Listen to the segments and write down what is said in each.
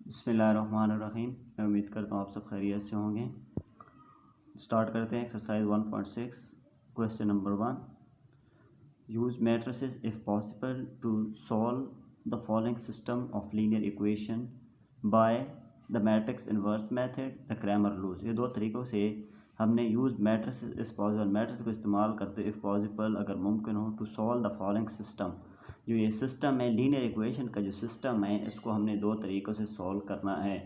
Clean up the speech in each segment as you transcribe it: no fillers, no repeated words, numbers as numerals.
बिस्मिल्लाहिर्रहमानिर्रहीम। मैं उम्मीद करता हूँ आप सब खैरियत से होंगे। स्टार्ट करते हैं exercise 1.6 question number 1। Use matrices if possible to solve the following system of linear equation by the matrix inverse method the Cramer rule. ये दो तरीक़ों से हमने यूज़ मैट्रिसेस इस पॉसिबल मैट्रिक्स को इस्तेमाल करते इफ़ पॉसिबल अगर मुमकिन हो to solve the following system. जो ये सिस्टम है लीनियर इक्वेशन का जो सिस्टम है इसको हमने दो तरीक़ों से सॉल्व करना है।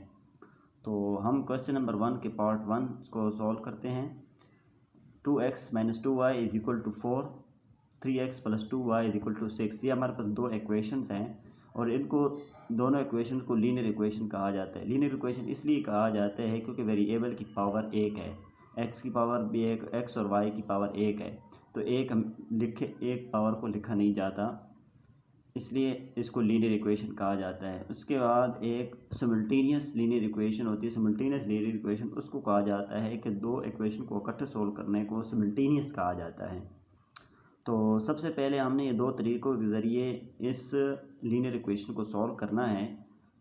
तो हम क्वेश्चन नंबर 1 के पार्ट 1 को सॉल्व करते हैं। 2x - 2y is equal to 4, 3x + 2y is equal to 6। ये हमारे पास दो इक्वेशंस हैं और इनको दोनों इक्वेशन को लीनियर इक्वेशन कहा जाता है। लीनियर इक्वेशन इसलिए कहा जाता है क्योंकि वेरिएबल की पावर एक है, x की पावर भी एक, x और y की पावर एक है। तो एक पावर को लिखा नहीं जाता, इसलिए इसको लीनियर इक्वेशन कहा जाता है। उसके बाद एक सिमल्टेनियस लीनियर इक्वेशन होती है। सिमल्टेनियस लीनियर इक्वेशन उसको कहा जाता है कि दो इक्वेशन को इकट्ठे सोल्व करने को सिमल्टेनियस कहा जाता है। तो सबसे पहले हमने ये दो तरीक़ों के ज़रिए इस लीनियर इक्वेशन को सॉल्व करना है।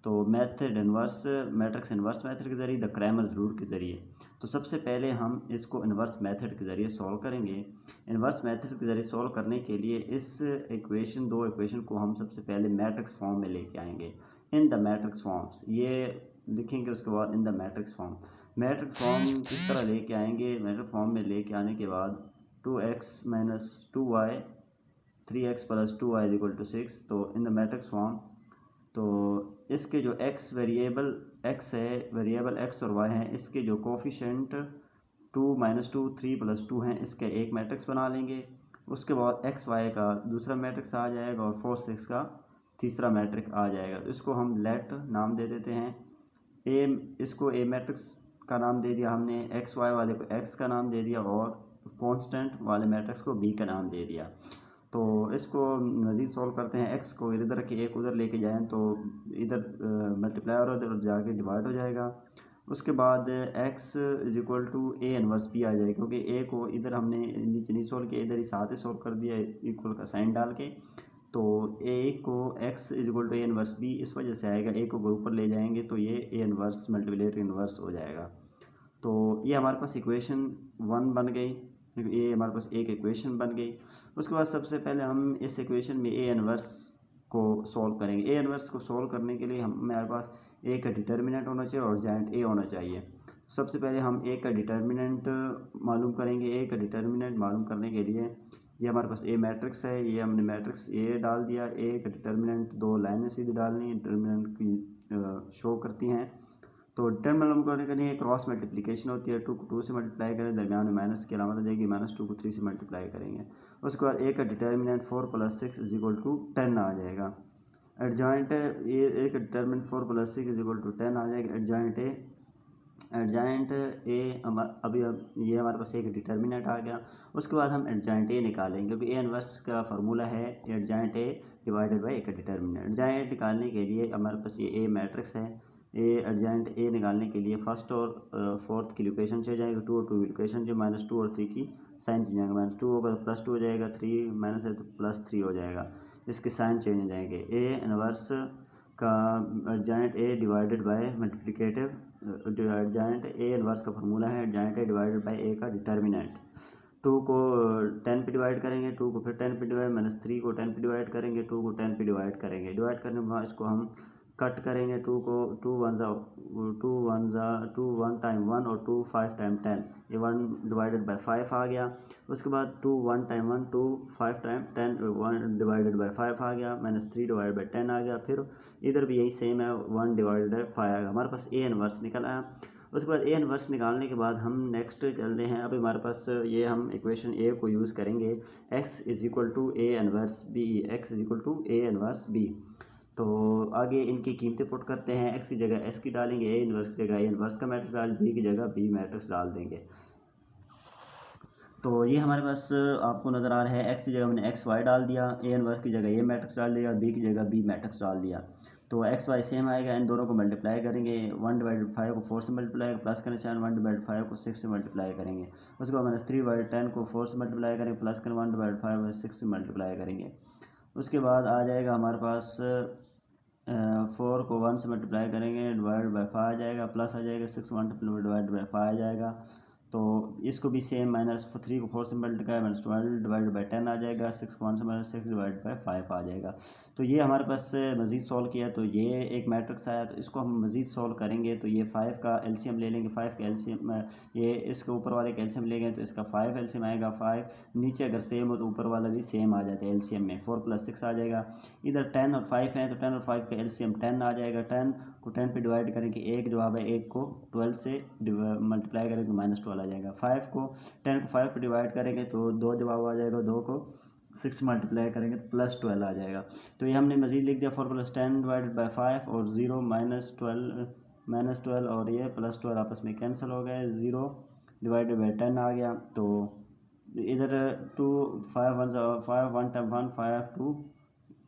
तो method inverse matrix inverse method के ज़रिए, द क्रैमर्स रूल के ज़रिए। तो सबसे पहले हम इसको इन्वर्स मेथड के ज़रिए सॉल्व करेंगे। इन्वर्स मेथड के ज़रिए सॉल्व करने के लिए इस दो इक्वेशन को हम सबसे पहले मैट्रिक्स फॉर्म में लेके आएंगे। इन द मैट्रिक्स फॉर्म्स ये लिखेंगे, उसके बाद in the matrix form. Matrix form किस तरह लेके आएंगे? मैट्रिक्स फॉर्म में लेके आने के बाद 2x - 2y, 3x + 2y = 6। तो इन द मैट्रिक्स फॉर्म, तो इसके जो x वेरिएबल x है, वेरिएबल x और y हैं, इसके जो कोफिशेंट 2 - 2, 3 + 2 हैं, इसके एक मैट्रिक्स बना लेंगे। उसके बाद x y का दूसरा मैट्रिक्स आ जाएगा और 4 6 का तीसरा मैट्रिक्स आ जाएगा। तो इसको हम लेट नाम दे देते हैं। इसको ए मैट्रिक्स का नाम दे दिया हमने, एक्स वाई वाले को x का नाम दे दिया और कांस्टेंट वाले मैट्रिक्स को b का नाम दे दिया। तो इसको मज़ीद सॉल्व करते हैं। x को इधर रख के एक उधर लेके जाएं तो इधर मल्टीप्लाई और उधर जाके डिवाइड हो जाएगा। उसके बाद x = a इन्वर्स b आ जाएगा, क्योंकि a को इधर हमने नीचे नहीं सोल्व किया, इधर ही साथ ही सोल्व कर दिया इक्वल का साइन डाल के। तो a को x = a इन्वर्स b इस वजह से आएगा। a को ऊपर ले जाएंगे तो ये a इन्वर्स मल्टीप्लिकेटिव इन्वर्स हो जाएगा। तो ये हमारे पास इक्वेशन 1 बन गई, ये हमारे पास एक इक्वेशन बन गई। उसके बाद सबसे पहले हम इस इक्वेशन में ए इन्वर्स को सॉल्व करेंगे। ए इन्वर्स को सॉल्व करने के लिए हमारे पास ए का डिटर्मिनेंट होना चाहिए और जाइंट ए होना चाहिए। सबसे पहले हम ए का डिटर्मिनेंट मालूम करेंगे। ए का डिटर्मिनेंट मालूम करने के लिए ये हमारे पास ए मैट्रिक्स है, ये हमने मैट्रिक्स ए डाल दिया। ए का डिटर्मिनेंट दो लाइनें सीधी डालनी, डिटर्मिनेंट की शो करती हैं। तो डिटर्मिनेंट करने के लिए क्रॉस मल्टीप्लिकेशन होती है। 2 को 2 से मल्टीप्लाई करें, दरमियान में माइनस की अलामत आ जाएगी, -2 को 3 से मल्टीप्लाई करेंगे। उसके बाद ए का डिटर्मिनेंट 4 + 6 = 10 आ जाएगा। एडजॉइंट ए का डिटर्मिनेंट 4 + 6 = 10 आ जाएगा। एडजॉइंट ए अब ये हमारे पास एक डिटर्मिनेंट आ गया। उसके बाद हम एडजॉइंट ए निकालेंगे, क्योंकि ए इन्वर्स का फार्मूला है एडजॉइंट ए डिवाइडेड बाई ए का डिटर्मिनेंट। एडजॉइंट निकालने के लिए हमारे पास ये ए मैट्रिक्स है। एडजॉइंट ए निकालने के लिए फर्स्ट और फोर्थ की लोकेशन से जाएगा। 2 और 2 की लोकेशन जो -2 और 3 की साइन चेंज जाएगा। -2 होगा तो +2 हो जाएगा, 3 माइनस है तो +3 हो जाएगा। इसके साइन चेंज हो जाएंगे। ए इन्वर्स का adjoint A divided by multiplicative, adjoint A inverse का फार्मूला है एडजॉइंट ए डिवाइडेड बाय ए का डिटर्मिनेंट। 2 को 10 पे डिवाइड करेंगे, 2 को फिर 10 पे डिवाइड, -3 को 10 पे डिवाइड करेंगे, 2 को 10 पे डिवाइड करेंगे। डिवाइड करने के बाद इसको हम कट करेंगे। 2 को 2 1 टाइम 1 और 2 5 टाइम 10, ये 1 डिवाइडेड बाय 5 आ गया। उसके बाद 2 1 टाइम 1, 2 5 टाइम 10, 1 डिवाइडेड बाय 5 आ गया। -3 डिवाइडेड बाय 10 आ गया। फिर इधर भी यही सेम है, 1 डिवाइडेड बाय 5 आ गया। हमारे पास ए इन्वर्स निकल आया। उसके बाद ए इन्वर्स निकालने के बाद हम नेक्स्ट चलते हैं। अभी हमारे पास ये हम इक्वेशन ए को यूज़ करेंगे, x = a inverse b, x = a inverse b। तो आगे इनकी कीमतें पुट करते हैं। x की जगह s की डालेंगे, a इन्वर्स की जगह a इन्वर्स का मैट्रिक्स डाल, b की जगह b मैट्रिक्स डाल देंगे। तो ये हमारे पास आपको नज़र आ रहा है, x की जगह हमने x y डाल दिया, a इन्वर्स की जगह a मैट्रिक्स डाल दिया, b की जगह b मैट्रिक्स डाल दिया। तो x y सेम आएगा। इन दोनों को मल्टीप्लाई करेंगे। 1/5 को 4 से मल्टीप्लाई प्लस करें, 1/5 को 6 से मल्टीप्लाई करेंगे। उसके बाद -3/10 को 4 से मल्टीप्लाई करेंगे, प्लस करें 1/5 6 से मल्टीप्लाई करेंगे। उसके बाद आ जाएगा हमारे पास 4 को 1 से मल्टीप्लाई करेंगे, डिवाइड बाई 5 आ जाएगा, प्लस आ जाएगा 6 मल्टीप्लाई डिवाइड बाई 5 आ जाएगा। तो इसको भी सेम -3 को 4 से मल्टीप्लाई -12 डिवाइड बाई 10 आ जाएगा, 6 को 1 से -6 डिवाइड बाई 5 आ जाएगा। तो ये हमारे पास मज़ीद सॉल्व किया तो ये एक मैट्रिक्स आया, तो इसको हम मज़ीद सॉल्व करेंगे तो ये 5 का एलसीएम ले लेंगे, 5 का एलसीएम ये इसके ऊपर वाले का एलसीएम लेंगे तो इसका 5 एलसीएम आएगा, 5 नीचे अगर सेम हो तो ऊपर वाला भी सेम आ जाता है एलसीएम में, 4 + 6 आ जाएगा। इधर 10 और 5 है तो 10 और 5 का एलसीएम 10 आ जाएगा, 10 को 10 पे डिवाइड करेंगे, एक जवाब है, एक को 12 से मल्टीप्लाई करेंगे तो -12 आ जाएगा। 5 को 10 को 5 पे डिवाइड करेंगे तो 2 जवाब आ जाएगा, 2 को 6 मल्टीप्लाई करेंगे तो +12 आ जाएगा। तो ये हमने मज़ीद लिख दिया 4 + 10 डिवाइडेड बाई 5 और 0 -12 और ये +12 आपस में कैंसिल हो गए, 0 डिवाइडेड बाई 10 आ गया। तो इधर 2 5 1 5 1 टाइम 1 5 2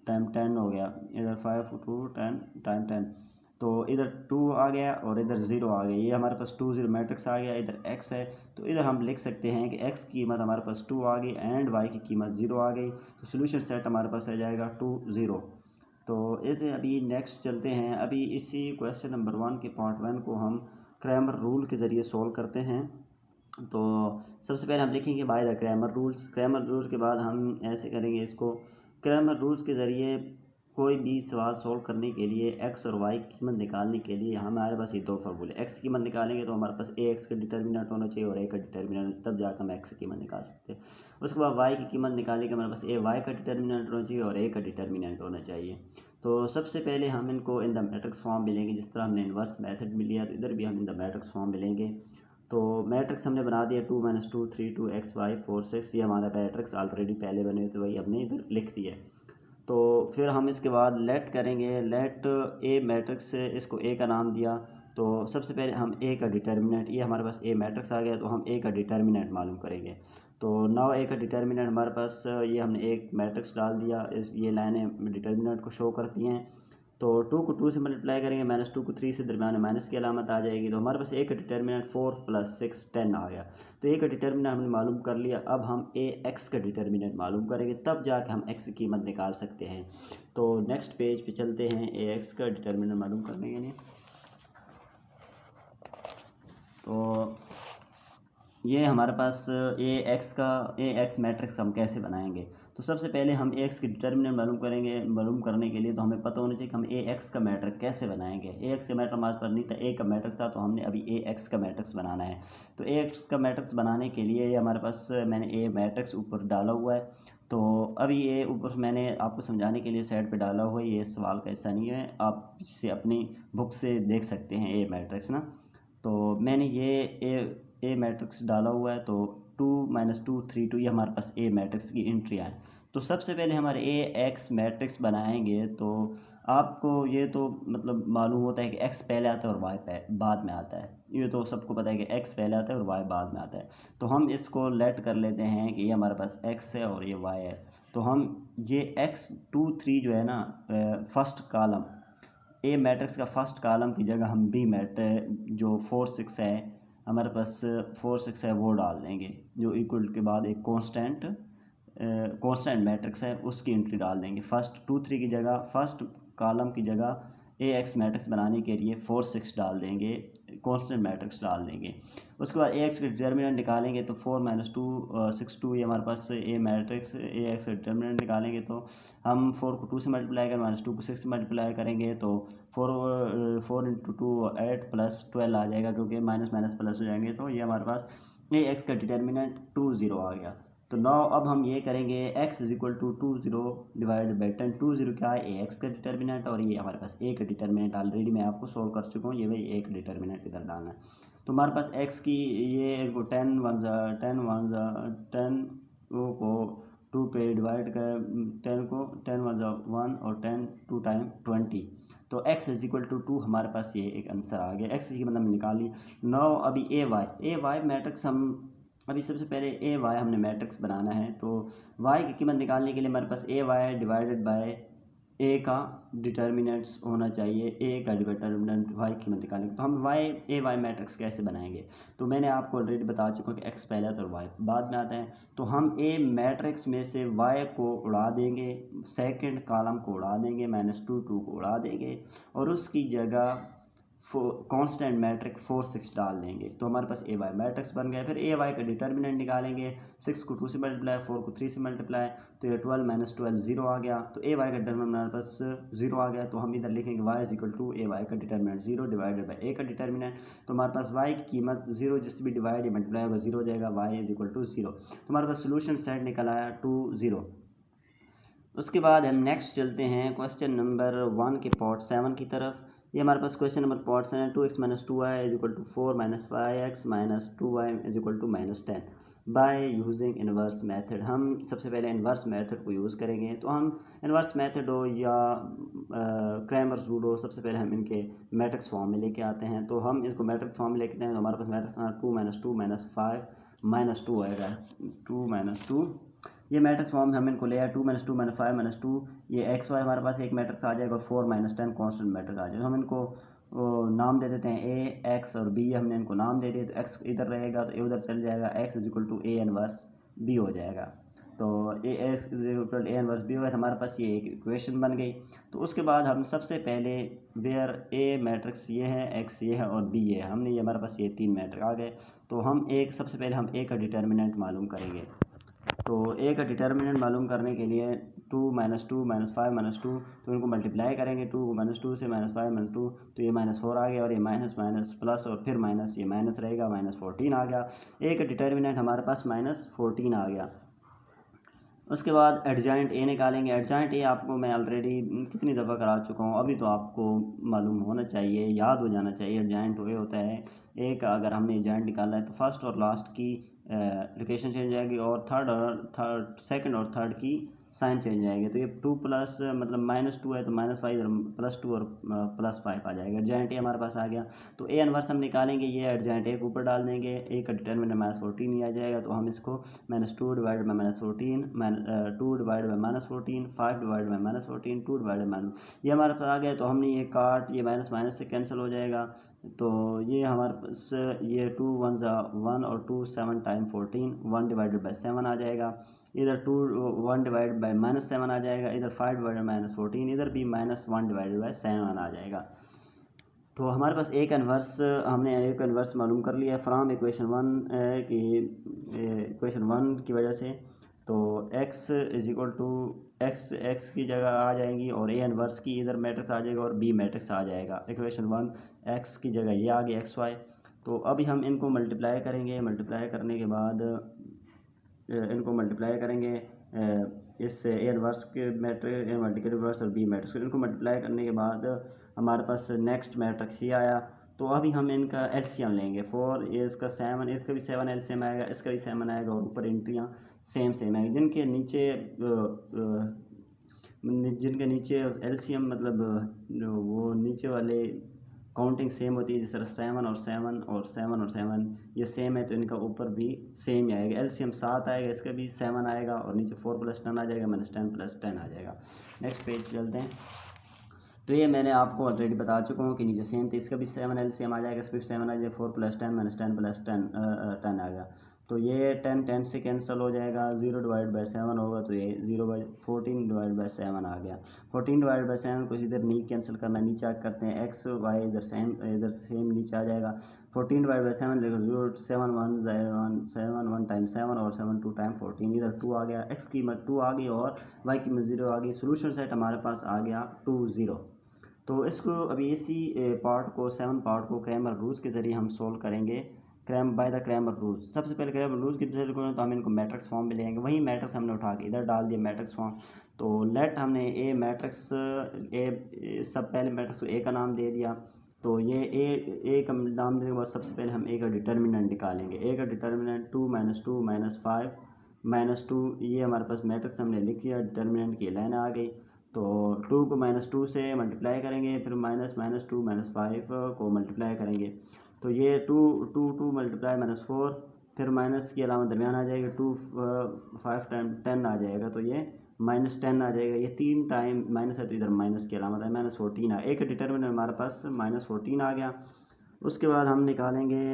टाइम 10 हो गया, इधर 5 2 10 टाइम 10, तो इधर 2 आ गया और इधर 0 आ गया, ये हमारे पास 2 0 मैट्रिक्स आ गया। इधर x है तो इधर हम लिख सकते हैं कि x की कीमत हमारे पास 2 आ गई एंड y की कीमत 0 आ गई, तो सोल्यूशन सेट हमारे पास आ जाएगा 2 0। तो इसे अभी नेक्स्ट चलते हैं, अभी इसी क्वेश्चन नंबर 1 के पार्ट 1 को हम क्रैमर रूल के ज़रिए सॉल्व करते हैं। तो सबसे पहले हम लिखेंगे by the Cramer rules, Cramer rule के बाद हम ऐसे करेंगे इसको, क्रैमर रूल्स के ज़रिए कोई भी सवाल सॉल्व करने के लिए x और y की कीमत निकालने के लिए हमारे पास ये 2 फार्मूले, x की कीमत निकालेंगे तो हमारे पास ax का डिटर्मिनेंट होना चाहिए और a का डिटर्मिनेंट, तब जाकर हम x की कीमत निकाल सकते हैं। उसके बाद y की कीमत निकालेंगे, हमारे पास ay का डिटर्मिनेंट होना चाहिए और a का डिटर्मिनेंट होना चाहिए। तो सबसे पहले हम इनको इन द मैट्रिक्स फॉर्म मिलेंगे, जिस तरह हमने इन्वर्स मेथड में लिया तो इधर भी हम इन द मैट्रिक्स फॉर्म मिलेंगे। तो मैट्रिक्स हमने बना दिया 2 - 2 3 2 x y 4 6, ये हमारा मैट्रिक्स ऑलरेडी पहले बने हुए थे, वही हमने इधर लिख दिया है। तो फिर हम इसके बाद लेट करेंगे, लेट ए मैट्रिक्स से इसको ए का नाम दिया। तो सबसे पहले हम ए का डिटर्मिनेंट, ये हमारे पास ए मैट्रिक्स आ गया तो हम ए का डिटर्मिनेंट मालूम करेंगे। तो नाउ ए का डिटर्मिनेंट हमारे पास, ये हमने एक मैट्रिक्स डाल दिया, ये लाइनें डिटर्मिनेंट को शो करती हैं। तो 2 को 2 से मल्टीप्लाई करेंगे, -2 को 3 से दरमियान में माइनस की अलामत आ जाएगी, तो हमारे पास ए का डिटर्मिनेंट 4 + 6 10 आ गया। तो ए का डिटर्मिनेंट हमने मालूम कर लिया, अब हम ए एक्स का डिटर्मिनेंट मालूम करेंगे, तब जाके हम एक्स की कीमत निकाल सकते हैं। तो नेक्स्ट पेज पे चलते हैं, ए एक्स का डिटर्मिनेंट मालूम करने के लिए। तो ये हमारे पास ए एक्स मैट्रिक्स हम कैसे बनाएंगे। तो सबसे पहले हम ए एक्स की डिटर्मिनेंट मालूम करने के लिए तो हमें पता होना चाहिए कि हम ए एक्स का मैट्रिक्स कैसे बनाएंगे। ए एक्स का मैट्रिक्स हमारे पास नहीं था, ए का मैट्रिक्स था, तो हमने अभी ए एक्स का मैट्रिक्स बनाना है। तो ए एक्स का मैट्रिक्स बनाने के लिए हमारे पास मैंने ए मैट्रिक्स ऊपर डाला हुआ है। तो अभी ये ऊपर मैंने आपको समझाने के लिए साइड पे डाला हुआ है, ये सवाल का हिस्सा नहीं है, आप इसे अपनी बुक से देख सकते हैं ए मैट्रिक्स ना। तो मैंने ये ए मैट्रिक्स डाला हुआ है, तो 2 - 2 3 2 ये हमारे पास ए मैट्रिक्स की एंट्री आए। तो सबसे पहले हमारे ए एक्स मैट्रिक्स बनाएंगे तो आपको ये तो मतलब मालूम होता है कि एक्स पहले आता है और वाई बाद में आता है, ये तो सबको पता है कि एक्स पहले आता है और वाई बाद में आता है। तो हम इसको लेट कर लेते हैं कि ये हमारे पास एक्स है और ये वाई है। तो हम ये x 2 3 जो है ना, फर्स्ट कॉलम ए मैट्रिक्स का फर्स्ट कॉलम की जगह हम बी जो 4 6 है हमारे पास 4 6 है वो डाल देंगे, जो इक्वल के बाद एक कांस्टेंट मैट्रिक्स है उसकी एंट्री डाल देंगे। फर्स्ट 2 3 की जगह, फर्स्ट कॉलम की जगह ए एक्स मैट्रिक्स बनाने के लिए 4 6 डाल देंगे, कांस्टेंट मैट्रिक्स डाल देंगे। उसके बाद ए एक्स का डिटर्मिनेंट निकालेंगे तो 4 - 2 6 2 ये हमारे पास ए मैट्रिक्स ए एक्स का डिटर्मिनेंट निकालेंगे। तो हम 4 को 2 से मल्टीप्लाई करें, -2 को 6 से मल्टीप्लाई करेंगे तो 4 × 2 8 + 12 आ जाएगा, क्योंकि माइनस माइनस प्लस हो जाएंगे। तो ये हमारे पास ए एक्स का डिटर्मिनेंट 2 0 आ गया। तो नाउ अब हम ये करेंगे x = 2 0 डिवाइड बाई 10, 2 0 क्या है, ए एक्स का डिटर्मिनेंट, और ये हमारे पास ए का डिटर्मिनेंट ऑलरेडी मैं आपको सोल्व कर चुका हूँ, ये भाई ए का डिटर्मिनेंट इधर डालना है। तो हमारे पास x की ये 10 1 10 को 2 पे डिवाइड कर, 10 को 10 1 और 10 2 टाइम 20, तो x = 2 हमारे पास ये एक आंसर आ गया। x की मतलब हमने निकाल ली। नाउ अभी ए वाई मैट्रिक्स हम अभी सबसे पहले ए वाई हमने मैट्रिक्स बनाना है। तो y की कीमत निकालने के लिए हमारे पास ए वाई डिवाइडेड बाय ए का डिटर्मिनेंट्स होना चाहिए, ए का डिटर्मिनेंट वाई की कीमत निकालेंगे। तो हम वाई मैट्रिक्स कैसे बनाएंगे, तो मैंने आपको ऑलरेडी बता चुका हूँ कि एक्स पहले आता है और वाई बाद में आता है। तो हम ए मैट्रिक्स में से वाई को उड़ा देंगे, सेकंड कॉलम को उड़ा देंगे, -2 2 को उड़ा देंगे और उसकी जगह कांस्टेंट मैट्रिक 4 6 डाल देंगे। तो हमारे पास ए वाई मैट्रिक्स बन गया। फिर ए वाई का डिटर्मिनेंट निकालेंगे, 6 को 2 से मल्टीप्लाई, 4 को 3 से मल्टीप्लाई, तो ये 12 - 12 0 आ गया। तो ए वाई का डिटर्मिनेंट हमारे पास 0 आ गया। तो हम इधर लिखेंगे y = ए वाई का डिटर्मिनेंट 0 डिवाइडेड बाई ए का डिटर्मिनेंट। तो हमारे पास y की कीमत 0 जिससे भी डिवाइड या मल्टीप्लाई होगा 0 हो जाएगा, y = 0। तो हमारे पास सोल्यूशन सेट निकल आया 2 0। उसके बाद हम नेक्स्ट चलते हैं क्वेश्चन नंबर 1 के पार्ट 7 की तरफ। ये हमारे पास question number part 7 2x - 2y = 4 - 5x - 2y = -10 by using inverse method. हम सबसे पहले इन्वर्स मेथड को यूज़ करेंगे। तो हम इन्वर्स मेथड हो या क्रैमर्स रूल हो, सबसे पहले हम इनके मैट्रिक्स फॉर्म में लेके आते हैं। तो हम इसको मैट्रिक्स फॉर्म में लेके आते हैं। तो हमारे पास मैट्रिक्स 2 - 2 - 5 - 2 आएगा, 2 - 2। ये मैट्रिक्स फॉर्म हम इनको ले आए, 2 - 2 - 5 - 2, ये एक्स वाई हमारे पास एक मैट्रिक्स आ जाएगा और 4 - 10 कॉन्स्टेंट मैट्रिक्स आ जाएगा। हम इनको नाम दे देते हैं ए, एक्स और बी। हमने इनको नाम दे दिए। तो एक्स इधर रहेगा तो ए उधर चल जाएगा, एक्स = ए इनवर्स बी हो जाएगा। तो ए एक्स = ए इनवर्स बी हो गया। हमारे पास ये एक इक्वेशन बन गई। तो उसके बाद हम सबसे पहले वेयर ए मैट्रिक्स ये है, एक्स ये है और बी ये है, हमने ये हमारे पास ये 3 मैट्रिक्स आ गए। तो हम सबसे पहले हम ए का डिटर्मिनेंट मालूम करेंगे। तो ए का डिटर्मिनेंट मालूम करने के लिए 2 - 2 - 5 - 2, तो इनको मल्टीप्लाई करेंगे। 2 - 2 से -5 - 2, तो ये -4 आ गया और ये माइनस माइनस प्लस और फिर माइनस, ये माइनस रहेगा, -14 आ गया। ए का डिटर्मिनेंट हमारे पास -14 आ गया। उसके बाद एडजॉइंट ए निकालेंगे। एडजॉइंट ए आपको मैं ऑलरेडी कितनी दफ़ा करा चुका हूँ, अभी तो आपको मालूम होना चाहिए, याद हो जाना चाहिए। एडजॉइंट ए होता है ए का, अगर हमने एडजॉइंट निकाला है तो फर्स्ट और लास्ट की लोकेशन चेंज आएगी और सेकंड और थर्ड की साइन चेंज आएगी। तो ये 2 प्लस मतलब -2 है तो -5 +2 और +5 आ जाएगा। एडजॉइंट ए हमारे पास आ गया। तो ए इनवर्स हम निकालेंगे, ये एडजॉइंट ए के ऊपर डाल देंगे। ए का डिटर्मिनेंट -14 ही आ जाएगा। तो हम इसको -2 divide by -14, 2 divide by -14, 5 divide by -14, 2 divide by ये हमारे पास आ गया। तो हमने ये काट, ये माइनस माइनस से कैंसिल हो जाएगा। तो ये हमारे पास ये 2 1 1 और 2 7 टाइम 14, 1 डिवाइडेड बाई 7 आ जाएगा। इधर 1 डिवाइड बाई -7 आ जाएगा। इधर 5 डिवाइडेड बाई -14, इधर भी -1 डिवाइडेड बाई 7 आ जाएगा। तो हमारे पास एक इन्वर्स, हमने एक इन्वर्स मालूम कर लिया फ्रॉम इक्वेशन 1 की वजह से। तो x = x की जगह आ जाएंगी और ए इन्वर्स की इधर मैट्रिक्स आ जाएगा और बी मैट्रिक्स आ जाएगा। इक्वेशन 1 x की जगह ये आ गया xy। तो अभी हम इनको मल्टीप्लाई करेंगे। मल्टीप्लाई करने के बाद इनको मल्टीप्लाई करेंगे इससे ए इनवर्स के मैट्रिक्स, ए मल्टीपल इनवर्स और बी मैट्रिक्स, इनको मल्टीप्लाई करने के बाद हमारे पास नेक्स्ट मैट्रिक्स ये आया। तो अभी हम इनका एलसीएम लेंगे। 4 इसका 7, इसका भी 7 एलसीएम आएगा, इसका भी 7 आएगा और ऊपर एंट्रियाँ सेम आएगी। जिनके नीचे एलसीएम मतलब वो नीचे वाले काउंटिंग सेम होती है, जिस तरह 7 और 7 और 7 और 7 ये सेम है, तो इनका ऊपर भी सेम ही आएगा। एलसीएम 7 आएगा, इसका भी 7 आएगा और नीचे 4 + 10 आ जाएगा, -10 + 10 आ जाएगा। नेक्स्ट पेज चलते हैं। तो ये मैंने आपको ऑलरेडी बता चुका हूँ कि नीचे सेम, तो इसका भी 7 एलसीएम आ जाएगा, इसका भी 7 आ जाएगा, 4 + 10 -10 + 10 आ गया। तो ये 10 से कैंसिल हो जाएगा, 0 डिवाइड बाई 7 होगा, तो ये 14 डिवाइड बाई 7 आ गया। 14 डिवाइड बाई 7 को इधर नहीं कैंसिल करना, नीचे आ करते हैं, एक्स वाई इधर सेम नीचे आ जाएगा। 14 डिवाइड बाई 7 लिखो, 0 7 1 0 7 1 टाइम 7 और 7 2 टाइम 14, इधर 2 आ गया, एक्स की कीमत 2 आ गई और वाई की कीमत 0 आ गई। सोल्यूशन सेट हमारे पास आ गया 2 0। तो इसको अभी इसी पार्ट को 7 पार्ट को क्रैमर रूल्स के ज़रिए हम सोल्व करेंगे। By the Cramer rules. सबसे पहले क्रैमर रूल्स की जरूरत करें तो हम इनको मैट्रिक्स फॉर्म में ले आएंगे। वही मैट्रिक्स हमने उठा के इधर डाल दिया मैट्रिक्स फॉर्म। तो लेट हमने ए मैट्रिक्स सब पहले मैट्रिक्स को ए का नाम दे दिया। तो ये ए का नाम देने के बाद सबसे पहले हम ए का डिटर्मिनेंट निकालेंगे। ए का डिटर्मिनेंट 2 - 2 - 5 - 2, ये हमारे पास मैट्रिक्स हमने लिख दिया, डिटर्मिनेंट की लाइन आ गई। तो 2 को -2 से मल्टीप्लाई करेंगे, फिर -2 - 5 को मल्टीप्लाई करेंगे। तो ये 2 मल्टीप्लाई -4, फिर माइनस की अलामत दरमियान आ जाएगी, 2 5 टाइम 10 आ जाएगा। तो ये -10 आ जाएगा, ये 3 टाइम माइनस है तो इधर माइनस की अलामत है, -14 आ, एक डिटर्मिनेंट हमारे पास -14 आ गया। उसके बाद हम निकालेंगे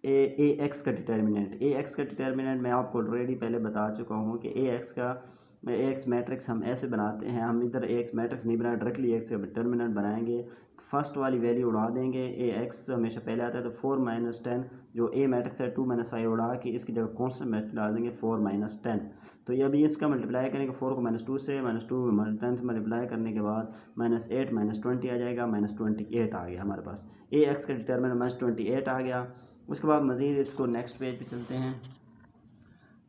ए एक्स का डिटर्मिनेंट। ए एक्स का डिटर्मिनेंट मैं आपको ऑलरेडी पहले बता चुका हूँ कि ए एक्स मैट्रिक्स हम ऐसे बनाते हैं, हम इधर ए एक्स मैट्रिक्स नहीं बनाए, डायरेक्टली एक्स का डिटर्मिनेंट बनाएंगे। फर्स्ट वाली वैल्यू उड़ा देंगे, ए एक्स हमेशा पहले आता है तो 4 - 10, जो ए मैट्रिक्स है 2 - 5 उड़ा के इसकी जगह कॉन्स्टेंट मैट्रिक्स डाल देंगे 4 - 10। तो ये अभी इसका मल्टीप्लाई करेंगे, 4 को -2 से, -2 10 से मल्टीप्लाई करने के बाद -8 -20 आ जाएगा, -28 आ गया हमारे पास। ए एक्स का डिटर्मिनेंट -28 आ गया। उसके बाद मज़ीद इसको नेक्स्ट पेज पे चलते हैं।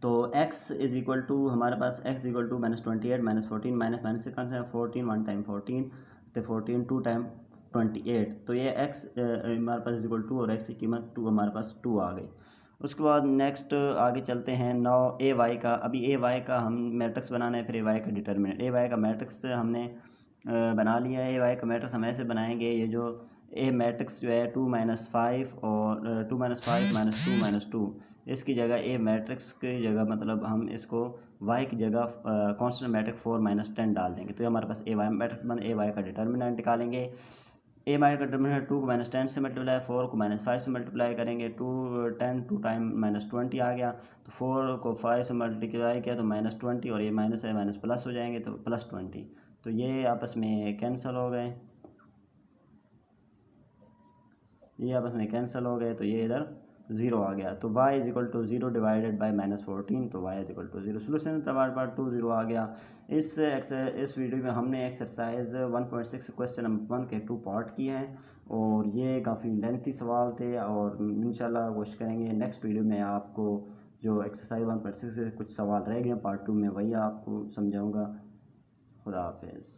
तो x इज़ इक्वल टू हमारे पास x इक्वल टू -28 -14 माइनस से कौन सा है 14, 1 टाइम 14 तो 14 2 टाइम 28, तो ये x हमारे पास इक्वल टू और x की कीमत 2 हमारे पास 2 आ गई। उसके बाद नेक्स्ट आगे चलते हैं। नौ ए वाई का, अभी ए वाई का हम मैट्रिक्स बनाना है, फिर ए वाई का डिटर्मिनेंट। ए वाई का मैट्रिक्स हमने बना लिया है। ए वाई का मैट्रिक्स हम ऐसे बनाएंगे, ये जो ए मैट्रिक्स जो है 2 - 5 और 2 - 5 -2 -2, इसकी जगह ए मैट्रिक्स की जगह मतलब हम इसको वाई की जगह कांस्टेंट मैट्रिक्स 4 - 10 डाल देंगे, तो ये हमारे पास ए वाई मैट्रिक्स बन। ए वाई का डिटर्मिनेंट निकालेंगे। ए वाई का डिटर्मिनेंट 2 को -10 से मल्टीप्लाई, 4 को -5 से मल्टीप्लाई करेंगे, 2 टाइम -20 आ गया, तो 4 को 5 से मल्टीप्लाई किया तो -20 और ये माइनस है माइनस प्लस हो जाएंगे तो +20, तो ये आपस में कैंसिल हो गए, ये आपस में कैंसिल हो गए, तो ये इधर 0 आ गया। तो y is equal to 0 divided by -14, तो y is equal to 0। Solution part 2 0 आ गया। इस वीडियो में हमने एक्सरसाइज 1.6 क्वेश्चन नंबर 1 के 2 पार्ट किए हैं, और ये काफ़ी लेंथी सवाल थे, और इंशाल्लाह कोशिश करेंगे नेक्स्ट वीडियो में आपको जो एक्सरसाइज 1.6 से कुछ सवाल रह गए पार्ट 2 में वही आपको समझाऊँगा। खुदा हाफिज़।